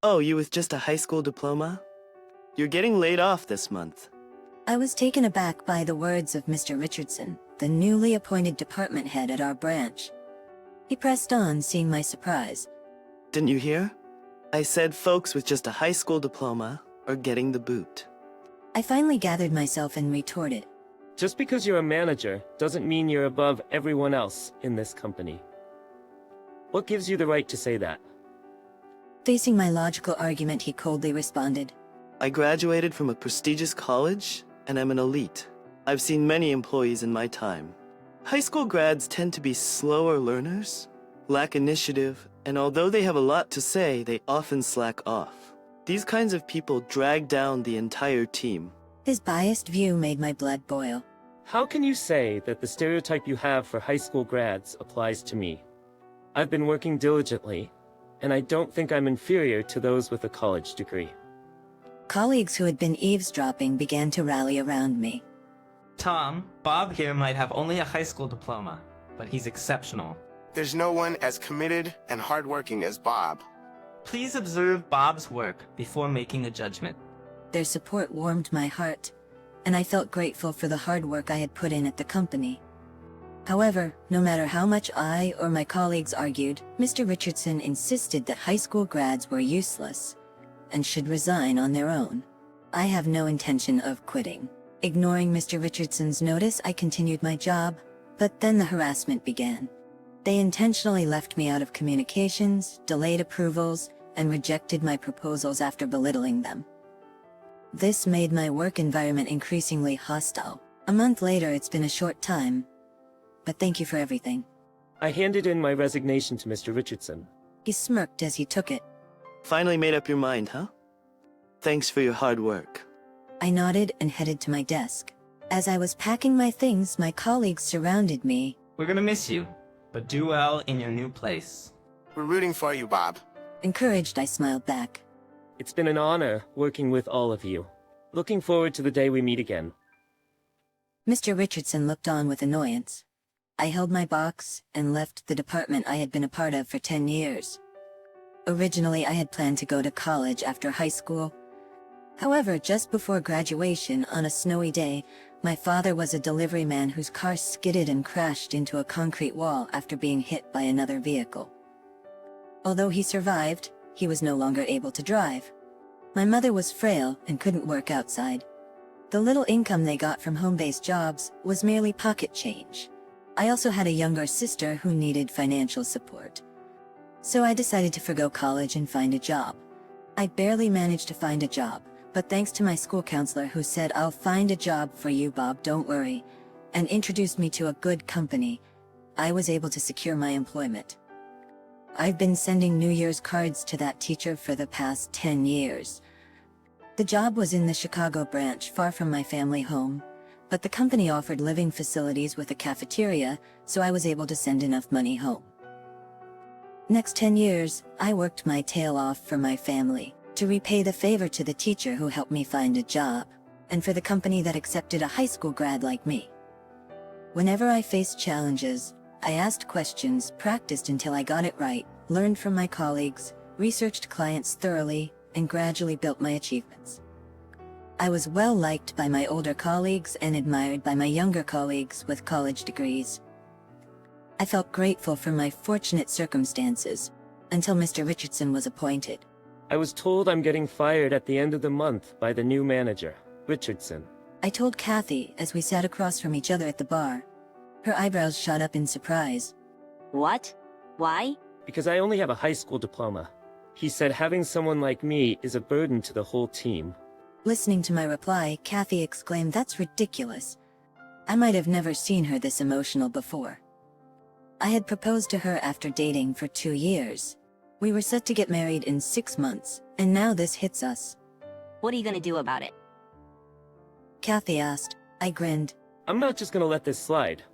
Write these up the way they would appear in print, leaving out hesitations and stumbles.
Oh, you with just a high school diploma? You're getting laid off this month. I was taken aback by the words of Mr. Richardson, the newly appointed department head at our branch. He pressed on, seeing my surprise. Didn't you hear? I said folks with just a high school diploma are getting the boot. I finally gathered myself and retorted. Just because you're a manager doesn't mean you're above everyone else in this company. What gives you the right to say that? Facing my logical argument, he coldly responded. I graduated from a prestigious college, and I'm an elite. I've seen many employees in my time. High school grads tend to be slower learners, lack initiative, and although they have a lot to say, they often slack off. These kinds of people drag down the entire team. His biased view made my blood boil. How can you say that the stereotype you have for high school grads applies to me? I've been working diligently, and I don't think I'm inferior to those with a college degree. Colleagues who had been eavesdropping began to rally around me. Tom, Bob here might have only a high school diploma, but he's exceptional. There's no one as committed and hardworking as Bob. Please observe Bob's work before making a judgment. Their support warmed my heart, and I felt grateful for the hard work I had put in at the company. However, no matter how much I or my colleagues argued, Mr. Richardson insisted that high school grads were useless and should resign on their own. I have no intention of quitting. Ignoring Mr. Richardson's notice, I continued my job, but then the harassment began. They intentionally left me out of communications, delayed approvals, and rejected my proposals after belittling them. This made my work environment increasingly hostile. A month later, it's been a short time, but thank you for everything. I handed in my resignation to Mr. Richardson. He smirked as he took it. Finally made up your mind, huh? Thanks for your hard work. I nodded and headed to my desk. As I was packing my things, my colleagues surrounded me. We're gonna miss you, but do well in your new place. We're rooting for you, Bob. Encouraged, I smiled back. It's been an honor working with all of you. Looking forward to the day we meet again. Mr. Richardson looked on with annoyance. I held my box and left the department I had been a part of for 10 years. Originally, I had planned to go to college after high school. However, just before graduation, on a snowy day, my father was a delivery man whose car skidded and crashed into a concrete wall after being hit by another vehicle. Although he survived, he was no longer able to drive. My mother was frail and couldn't work outside. The little income they got from home-based jobs was merely pocket change. I also had a younger sister who needed financial support. So I decided to forgo college and find a job. I barely managed to find a job, but thanks to my school counselor who said, "I'll find a job for you, Bob, don't worry," and introduced me to a good company, I was able to secure my employment. I've been sending New Year's cards to that teacher for the past 10 years. The job was in the Chicago branch, far from my family home, but the company offered living facilities with a cafeteria, so I was able to send enough money home. Next 10 years, I worked my tail off for my family, to repay the favor to the teacher who helped me find a job, and for the company that accepted a high school grad like me. Whenever I faced challenges, I asked questions, practiced until I got it right, learned from my colleagues, researched clients thoroughly, and gradually built my achievements. I was well liked by my older colleagues and admired by my younger colleagues with college degrees. I felt grateful for my fortunate circumstances, until Mr. Richardson was appointed. I was told I'm getting fired at the end of the month by the new manager, Richardson. I told Kathy as we sat across from each other at the bar. Her eyebrows shot up in surprise. What? Why? Because I only have a high school diploma. He said having someone like me is a burden to the whole team. Listening to my reply, Kathy exclaimed, "That's ridiculous." I might have never seen her this emotional before. I had proposed to her after dating for 2 years. We were set to get married in 6 months, and now this hits us. What are you gonna do about it? Kathy asked. I grinned. I'm not just gonna let this slide,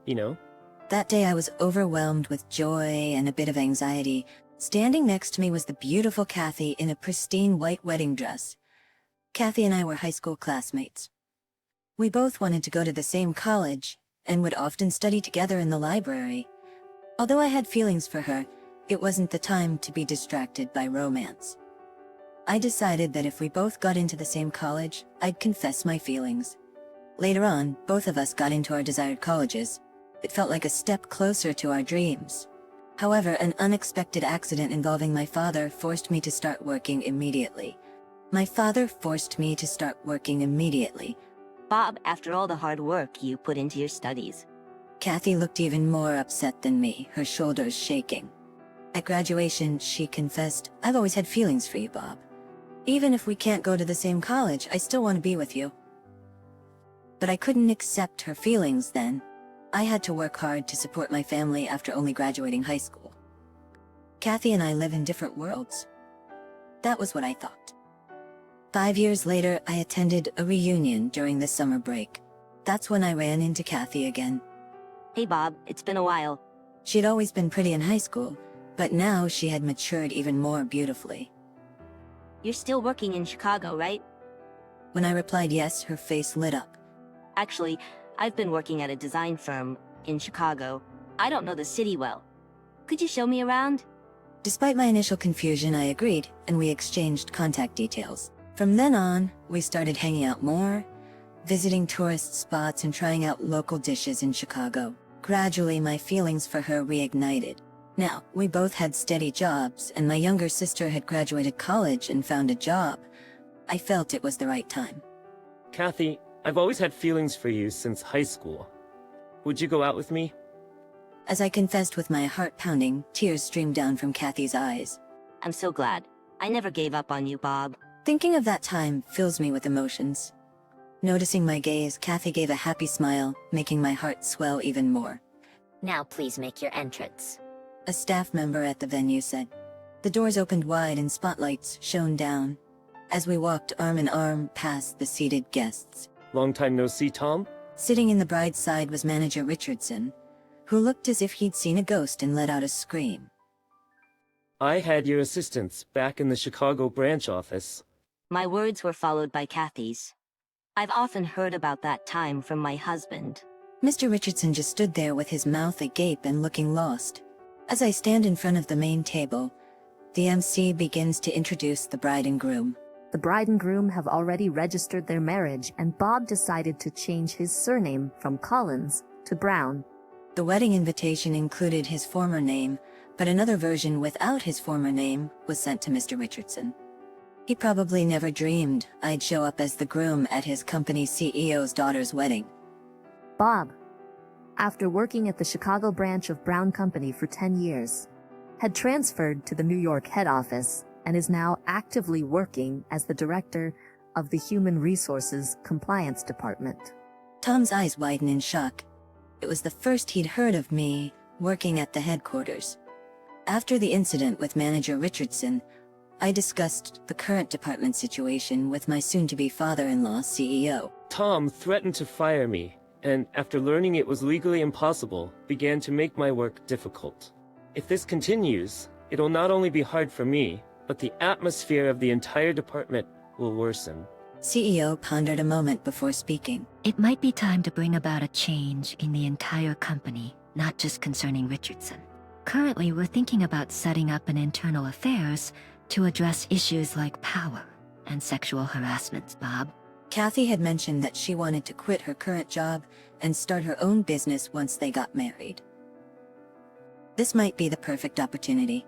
you know? That day I was overwhelmed with joy and a bit of anxiety. Standing next to me was the beautiful Kathy in a pristine white wedding dress. Kathy and I were high school classmates. We both wanted to go to the same college, and would often study together in the library. Although I had feelings for her, it wasn't the time to be distracted by romance. I decided that if we both got into the same college, I'd confess my feelings. Later on, both of us got into our desired colleges. It felt like a step closer to our dreams. However, an unexpected accident involving my father forced me to start working immediately. Bob, after all the hard work you put into your studies. Kathy looked even more upset than me, her shoulders shaking. At graduation, she confessed, "I've always had feelings for you, Bob. Even if we can't go to the same college, I still want to be with you." But I couldn't accept her feelings then. I had to work hard to support my family after only graduating high school. Kathy and I live in different worlds. That was what I thought. 5 years later, I attended a reunion during the summer break. That's when I ran into Kathy again. Hey Bob, it's been a while. She'd always been pretty in high school, but now she had matured even more beautifully. You're still working in Chicago, right? When I replied yes, her face lit up. Actually, I've been working at a design firm in Chicago. I don't know the city well. Could you show me around? Despite my initial confusion, I agreed, and we exchanged contact details. From then on, we started hanging out more, visiting tourist spots and trying out local dishes in Chicago. Gradually, my feelings for her reignited. Now, we both had steady jobs, and my younger sister had graduated college and found a job. I felt it was the right time. Kathy, I've always had feelings for you since high school. Would you go out with me? As I confessed with my heart pounding, tears streamed down from Kathy's eyes. I'm so glad. I never gave up on you, Bob. Thinking of that time fills me with emotions. Noticing my gaze, Kathy gave a happy smile, making my heart swell even more. Now please make your entrance. A staff member at the venue said. The doors opened wide and spotlights shone down. As we walked arm in arm past the seated guests. Long time no see, Tom? Sitting in the bride's side was manager Richardson, who looked as if he'd seen a ghost and let out a scream. I had your assistance back in the Chicago branch office. My words were followed by Kathy's. I've often heard about that time from my husband. Mr. Richardson just stood there with his mouth agape and looking lost. As I stand in front of the main table, the MC begins to introduce the bride and groom. The bride and groom have already registered their marriage, and Bob decided to change his surname from Collins to Brown. The wedding invitation included his former name, but another version without his former name was sent to Mr. Richardson. He probably never dreamed I'd show up as the groom at his company's CEO's daughter's wedding. Bob, after working at the Chicago branch of Brown Company for 10 years, had transferred to the New York head office and is now actively working as the director of the Human Resources Compliance Department. Tom's eyes widened in shock. It was the first he'd heard of me working at the headquarters. After the incident with manager Richardson, I discussed the current department situation with my soon-to-be father-in-law, CEO. Tom threatened to fire me, and after learning it was legally impossible, began to make my work difficult. If this continues, it'll not only be hard for me, but the atmosphere of the entire department will worsen. CEO pondered a moment before speaking. It might be time to bring about a change in the entire company, not just concerning Richardson. Currently, we're thinking about setting up an internal affairs to address issues like power and sexual harassment, Bob. Kathy had mentioned that she wanted to quit her current job and start her own business once they got married. This might be the perfect opportunity.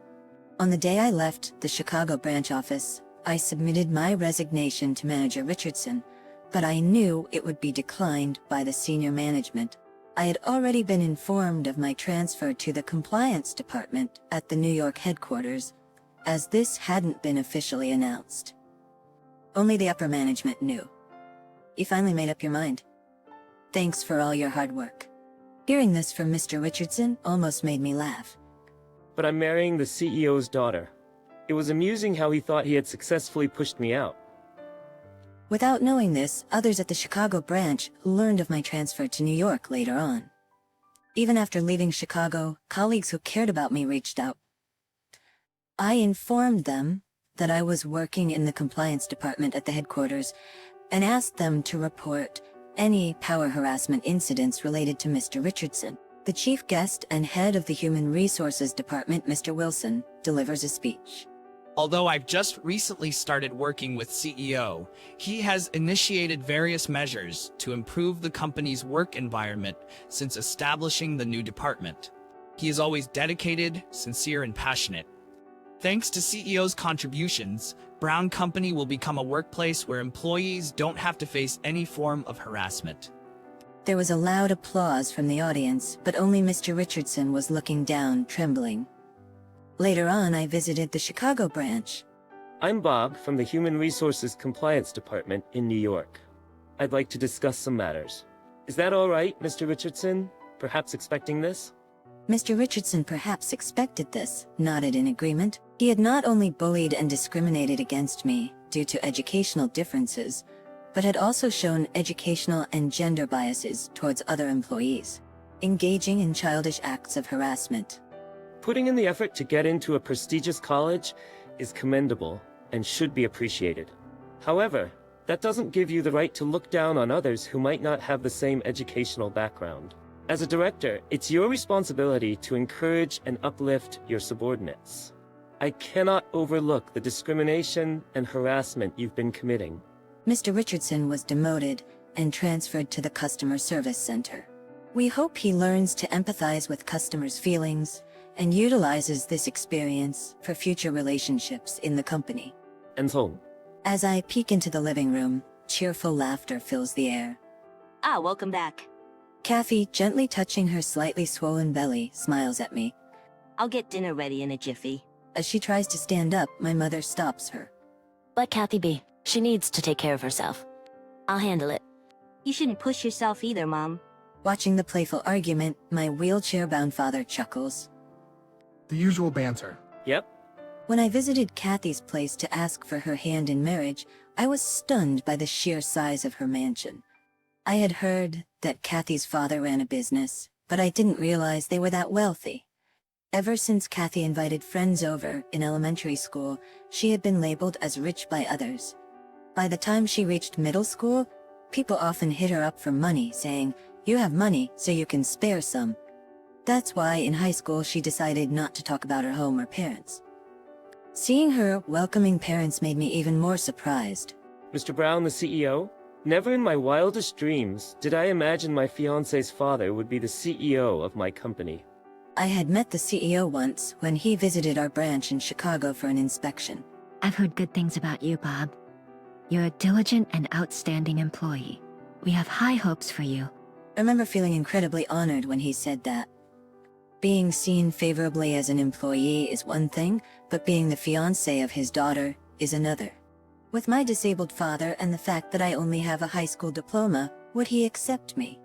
On the day I left the Chicago branch office, I submitted my resignation to manager Richardson, but I knew it would be declined by the senior management. I had already been informed of my transfer to the compliance department at the New York headquarters, as this hadn't been officially announced. Only the upper management knew. You finally made up your mind. Thanks for all your hard work. Hearing this from Mr. Richardson almost made me laugh. But I'm marrying the CEO's daughter. It was amusing how he thought he had successfully pushed me out. Without knowing this, others at the Chicago branch learned of my transfer to New York later on. Even after leaving Chicago, colleagues who cared about me reached out. I informed them that I was working in the compliance department at the headquarters and asked them to report any power harassment incidents related to Mr. Richardson. The chief guest and head of the Human Resources Department, Mr. Wilson, delivers a speech. Although I've just recently started working with CEO, he has initiated various measures to improve the company's work environment since establishing the new department. He is always dedicated, sincere, and passionate. Thanks to CEO's contributions, Brown Company will become a workplace where employees don't have to face any form of harassment. There was a loud applause from the audience, but only Mr. Richardson was looking down, trembling. Later on, I visited the Chicago branch. I'm Bob from the Human Resources Compliance Department in New York. I'd like to discuss some matters. Is that all right, Mr. Richardson? Perhaps expecting this? Mr. Richardson perhaps expected this, nodded in agreement. He had not only bullied and discriminated against me due to educational differences, but had also shown educational and gender biases towards other employees, engaging in childish acts of harassment. Putting in the effort to get into a prestigious college is commendable and should be appreciated. However, that doesn't give you the right to look down on others who might not have the same educational background. As a director, it's your responsibility to encourage and uplift your subordinates. I cannot overlook the discrimination and harassment you've been committing. Mr. Richardson was demoted and transferred to the customer service center. We hope he learns to empathize with customers' feelings and utilizes this experience for future relationships in the company. And so, As I peek into the living room, cheerful laughter fills the air. Ah, welcome back. Kathy, gently touching her slightly swollen belly, smiles at me. I'll get dinner ready in a jiffy. As she tries to stand up, my mother stops her. Let Kathy be. She needs to take care of herself. I'll handle it. You shouldn't push yourself either, Mom. Watching the playful argument, my wheelchair-bound father chuckles. The usual banter. yep, When I visited Kathy's place to ask for her hand in marriage, I was stunned by the sheer size of her mansion. I had heard that Kathy's father ran a business, but I didn't realize they were that wealthy. Ever since Kathy invited friends over in elementary school, she had been labeled as rich by others. By the time she reached middle school, people often hit her up for money, saying, "You have money, so you can spare some." That's why in high school she decided not to talk about her home or parents. Seeing her welcoming parents made me even more surprised. Mr. Brown, the CEO, never in my wildest dreams did I imagine my fiancé's father would be the CEO of my company. I had met the CEO once when he visited our branch in Chicago for an inspection. I've heard good things about you, Bob. You're a diligent and outstanding employee. We have high hopes for you. I remember feeling incredibly honored when he said that. Being seen favorably as an employee is one thing, but being the fiancé of his daughter is another. With my disabled father and the fact that I only have a high school diploma, would he accept me?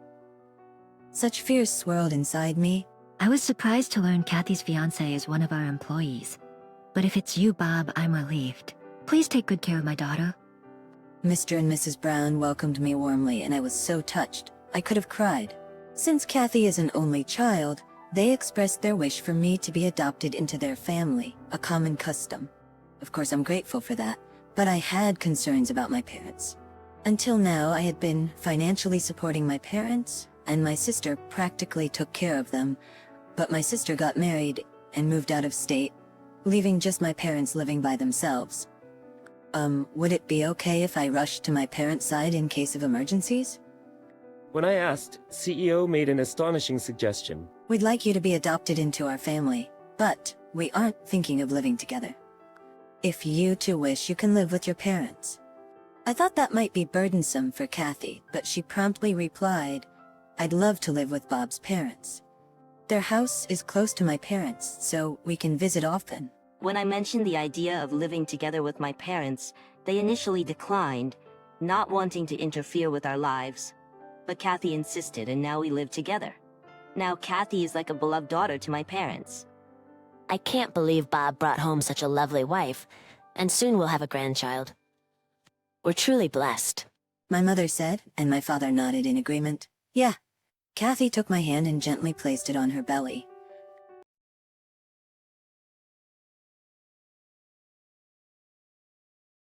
Such fears swirled inside me. I was surprised to learn Kathy's fiancé is one of our employees. But if it's you, Bob, I'm relieved. Please take good care of my daughter. Mr. and Mrs. Brown welcomed me warmly, and I was so touched, I could have cried. Since Kathy is an only child, they expressed their wish for me to be adopted into their family, a common custom. Of course, I'm grateful for that, but I had concerns about my parents. Until now, I had been financially supporting my parents, and my sister practically took care of them, but my sister got married and moved out of state, leaving just my parents living by themselves. Would it be okay if I rushed to my parents' side in case of emergencies? When I asked, CEO made an astonishing suggestion. We'd like you to be adopted into our family, but we aren't thinking of living together. If you two wish, you can live with your parents. I thought that might be burdensome for Kathy, but she promptly replied, "I'd love to live with Bob's parents. Their house is close to my parents, so we can visit often." When I mentioned the idea of living together with my parents, they initially declined, not wanting to interfere with our lives. But Kathy insisted, and now we live together. Now Kathy is like a beloved daughter to my parents. I can't believe Bob brought home such a lovely wife, and soon we'll have a grandchild. We're truly blessed. My mother said, and my father nodded in agreement. Yeah. Kathy took my hand and gently placed it on her belly.